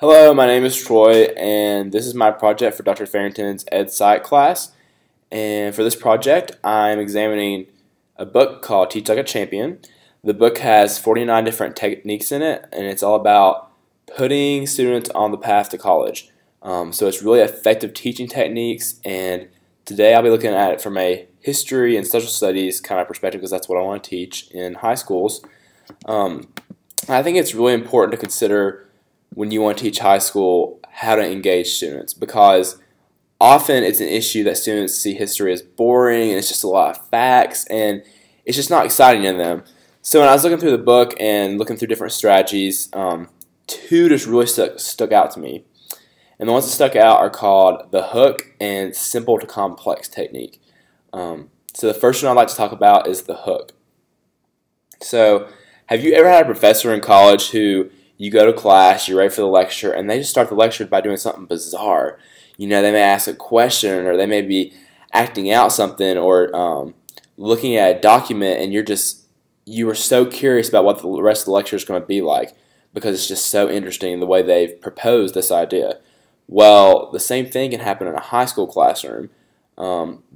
Hello, my name is Troy, and this is my project for Dr. Farrington's Ed Psych class. And for this project, I'm examining a book called Teach Like a Champion. The book has 49 different techniques in it, and it's all about putting students on the path to college. So it's really effective teaching techniques, and today I'll be looking at it from a history and social studies kind of perspective because that's what I want to teach in high schools. I think it's really important to consider when you want to teach high school how to engage students, because often it's an issue that students see history as boring and it's just a lot of facts and it's just not exciting to them. So when I was looking through the book and looking through different strategies, two just really stuck out to me. And the ones that stuck out are called the hook and simple to complex technique. So the first one I'd like to talk about is the hook. So have you ever had a professor in college who you go to class, you're ready for the lecture, and they just start the lecture by doing something bizarre? You know, they may ask a question, or they may be acting out something, or looking at a document, and you were so curious about what the rest of the lecture is going to be like because it's just so interesting the way they've proposed this idea. Well, the same thing can happen in a high school classroom.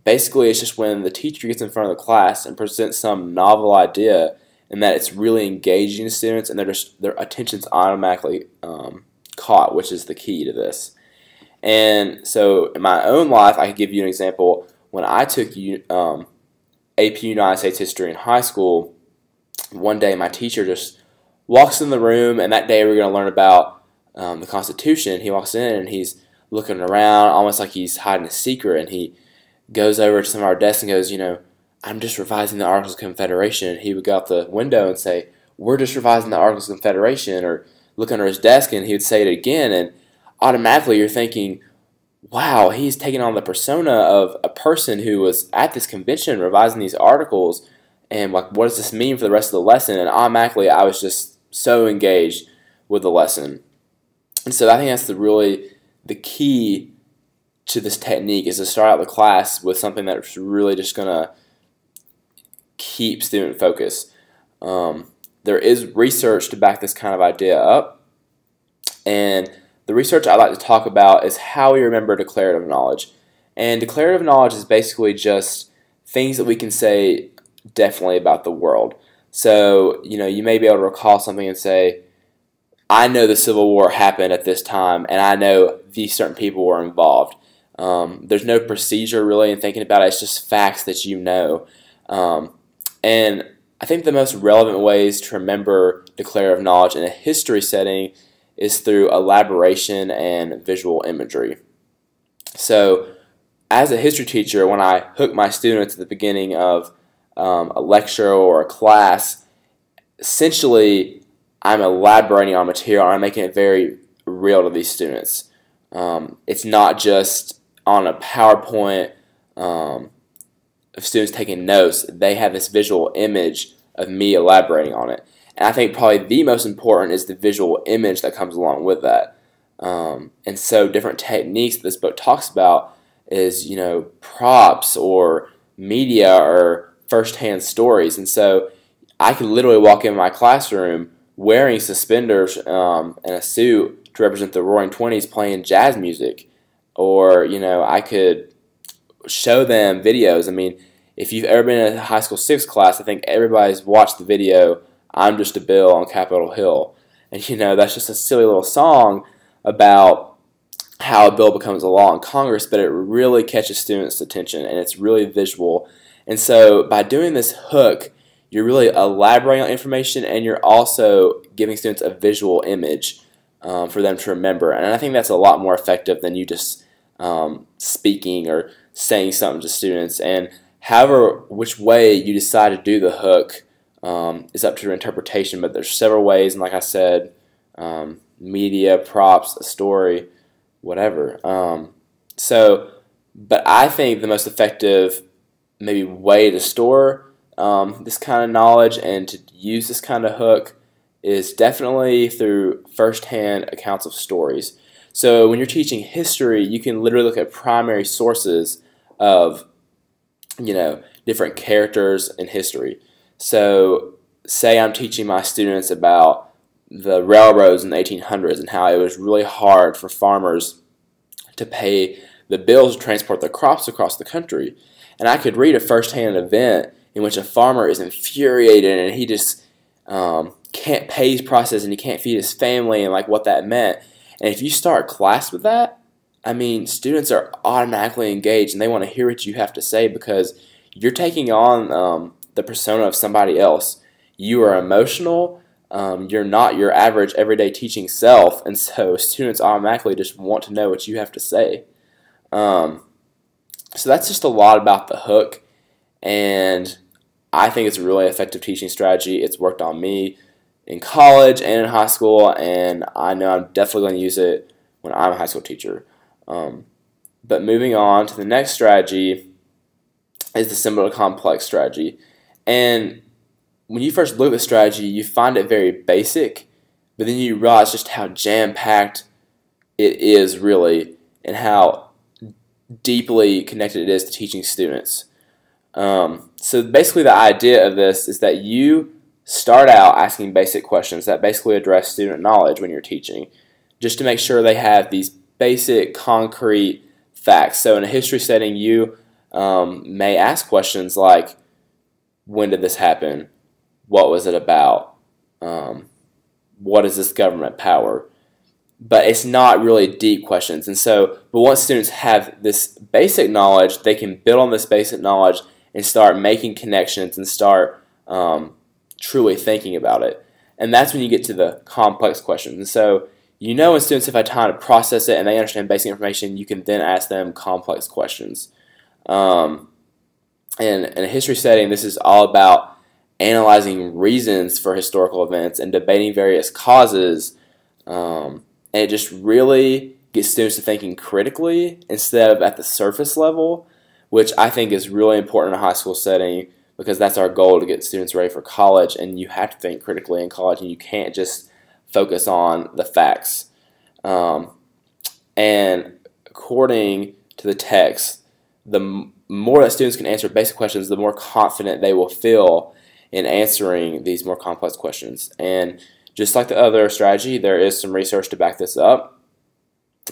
Basically, it's just when the teacher gets in front of the class and presents some novel idea, and that it's really engaging the students, and their attention's automatically caught, which is the key to this. And so in my own life, I could give you an example. When I took AP United States History in high school, one day my teacher just walks in the room, and that day we were going to learn about the Constitution. He walks in, and he's looking around almost like he's hiding a secret, and he goes over to some of our desks and goes, I'm just revising the Articles of Confederation. He would go out the window and say, we're just revising the Articles of Confederation, or look under his desk and he would say it again, and automatically you're thinking, wow, he's taking on the persona of a person who was at this convention revising these articles, and like, what does this mean for the rest of the lesson? And automatically I was just so engaged with the lesson. And so I think that's the key to this technique, is to start out the class with something that's really just going to keep student focus. There is research to back this kind of idea up, and the research I'd like to talk about is how we remember declarative knowledge. And declarative knowledge is basically just things that we can say definitely about the world. So, you may be able to recall something and say, I know the Civil War happened at this time, and I know these certain people were involved. There's no procedure really in thinking about it. It's just facts that you know. And I think the most relevant ways to remember declarative knowledge in a history setting is through elaboration and visual imagery. So as a history teacher, when I hook my students at the beginning of a lecture or a class, essentially I'm elaborating on material and I'm making it very real to these students. It's not just on a PowerPoint of students taking notes. They have this visual image of me elaborating on it. And I think probably the most important is the visual image that comes along with that. And so different techniques that this book talks about is, props or media or first-hand stories. And so I could literally walk in my classroom wearing suspenders and a suit to represent the Roaring Twenties playing jazz music. Or, I could show them videos. I mean, if you've ever been in a high school civics class, I think everybody's watched the video, I'm Just a Bill on Capitol Hill. And, that's just a silly little song about how a bill becomes a law in Congress, but it really catches students' attention, and it's really visual. And so by doing this hook, you're really elaborating on information, and you're also giving students a visual image for them to remember. And I think that's a lot more effective than you just speaking or saying something to students. And however, which way you decide to do the hook is up to your interpretation, but there's several ways, and like I said, media, props, a story, whatever. But I think the most effective maybe way to store this kind of knowledge and to use this kind of hook is definitely through first-hand accounts of stories. So when you're teaching history, you can literally look at primary sources of different characters in history. So say I'm teaching my students about the railroads in the 1800s and how it was really hard for farmers to pay the bills to transport their crops across the country. And I could read a first-hand event in which a farmer is infuriated and he just can't pay his process and he can't feed his family and like what that meant. And if you start class with that, I mean, students are automatically engaged and they want to hear what you have to say because you're taking on the persona of somebody else. You are emotional. You're not your average everyday teaching self, and so students automatically just want to know what you have to say. So that's just a lot about the hook, and I think it's a really effective teaching strategy. It's worked on me in college and in high school, and I know I'm definitely going to use it when I'm a high school teacher. But moving on to the next strategy is the simple to complex strategy. And when you first look at the strategy, you find it very basic, but then you realize just how jam-packed it is really and how deeply connected it is to teaching students. So basically the idea of this is that you start out asking basic questions that basically address student knowledge when you're teaching, just to make sure they have these basic concrete facts. So in a history setting, you may ask questions like, when did this happen? What was it about? What is this government power? But it's not really deep questions. And so, but once students have this basic knowledge, they can build on this basic knowledge and start making connections and start truly thinking about it. And that's when you get to the complex questions. And so, you know, when students have had time to process it and they understand basic information, you can then ask them complex questions. And in a history setting, this is all about analyzing reasons for historical events and debating various causes. And it just really gets students to thinking critically instead of at the surface level, which I think is really important in a high school setting because that's our goal, to get students ready for college. And you have to think critically in college, and you can't just focus on the facts. And according to the text, the more that students can answer basic questions, the more confident they will feel in answering these more complex questions. And just like the other strategy, there is some research to back this up.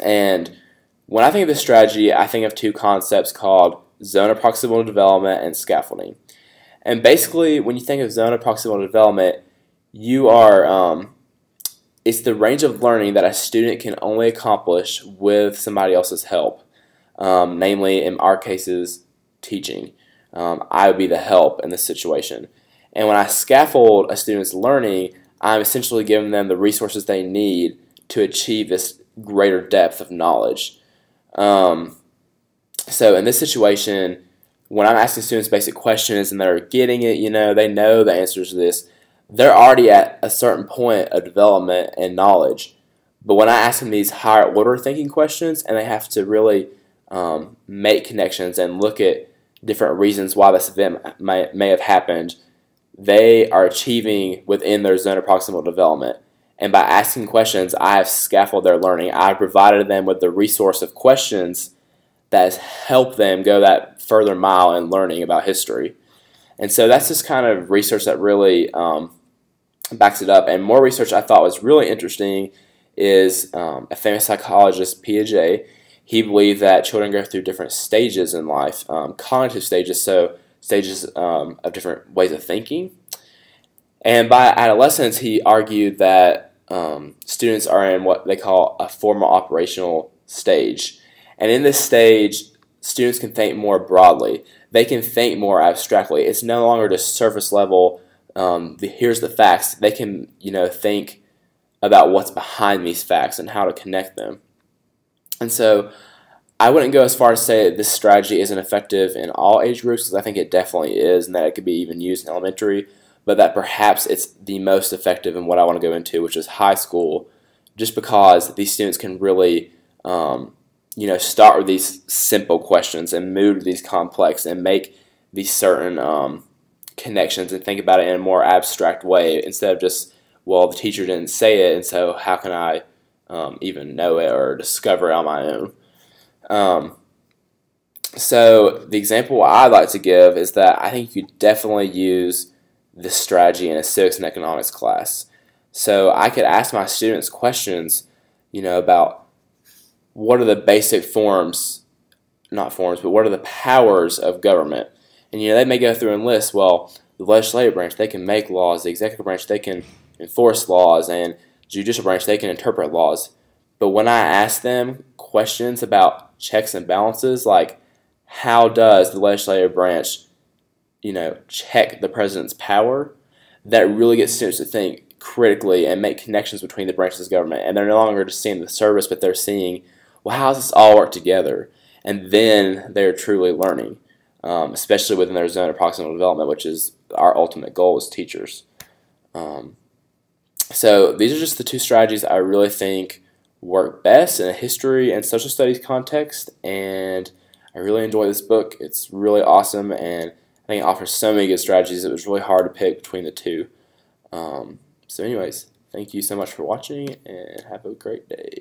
And when I think of this strategy, I think of two concepts called zone of proximal development and scaffolding. And basically, when you think of zone of proximal development, you are it's the range of learning that a student can only accomplish with somebody else's help. Namely, in our cases, teaching. I would be the help in this situation. And when I scaffold a student's learning, I'm essentially giving them the resources they need to achieve this greater depth of knowledge. So in this situation, when I'm asking students basic questions and they're getting it, you know, they know the answers to this, they're already at a certain point of development and knowledge. But when I ask them these higher order thinking questions and they have to really make connections and look at different reasons why this event may have happened, they are achieving within their zone of proximal development. And by asking questions, I have scaffolded their learning. I have provided them with the resource of questions that has helped them go that further mile in learning about history. And so that's just kind of research that really backs it up. And more research I thought was really interesting is a famous psychologist, Piaget. He believed that children go through different stages in life, cognitive stages, so stages of different ways of thinking. And by adolescence, he argued that students are in what they call a formal operational stage. And in this stage, students can think more broadly. They can think more abstractly. It's no longer just surface level, here's the facts. They can, think about what's behind these facts and how to connect them. And so I wouldn't go as far as say that this strategy isn't effective in all age groups, because I think it definitely is, and that it could be even used in elementary, but that perhaps it's the most effective in what I want to go into, which is high school, just because these students can really start with these simple questions and move to these complex and make these certain connections and think about it in a more abstract way instead of just, well, the teacher didn't say it, and so how can I even know it or discover it on my own? So the example I'd like to give is that I think you could definitely use this strategy in a civics and economics class. So I could ask my students questions, about what are the basic forms, not forms, but what are the powers of government. And they may go through and list, well, the legislative branch, they can make laws, the executive branch, they can enforce laws, and judicial branch, they can interpret laws. But when I ask them questions about checks and balances, like how does the legislative branch, check the president's power, that really gets students to think critically and make connections between the branches of government. And they're no longer just seeing the service, but they're seeing, well, how does this all work together? And then they're truly learning, especially within their zone of proximal development, which is our ultimate goal as teachers. So these are just the two strategies I really think work best in a history and social studies context, and I really enjoy this book. It's really awesome, and I think it offers so many good strategies. It was really hard to pick between the two. So anyways, thank you so much for watching, and have a great day.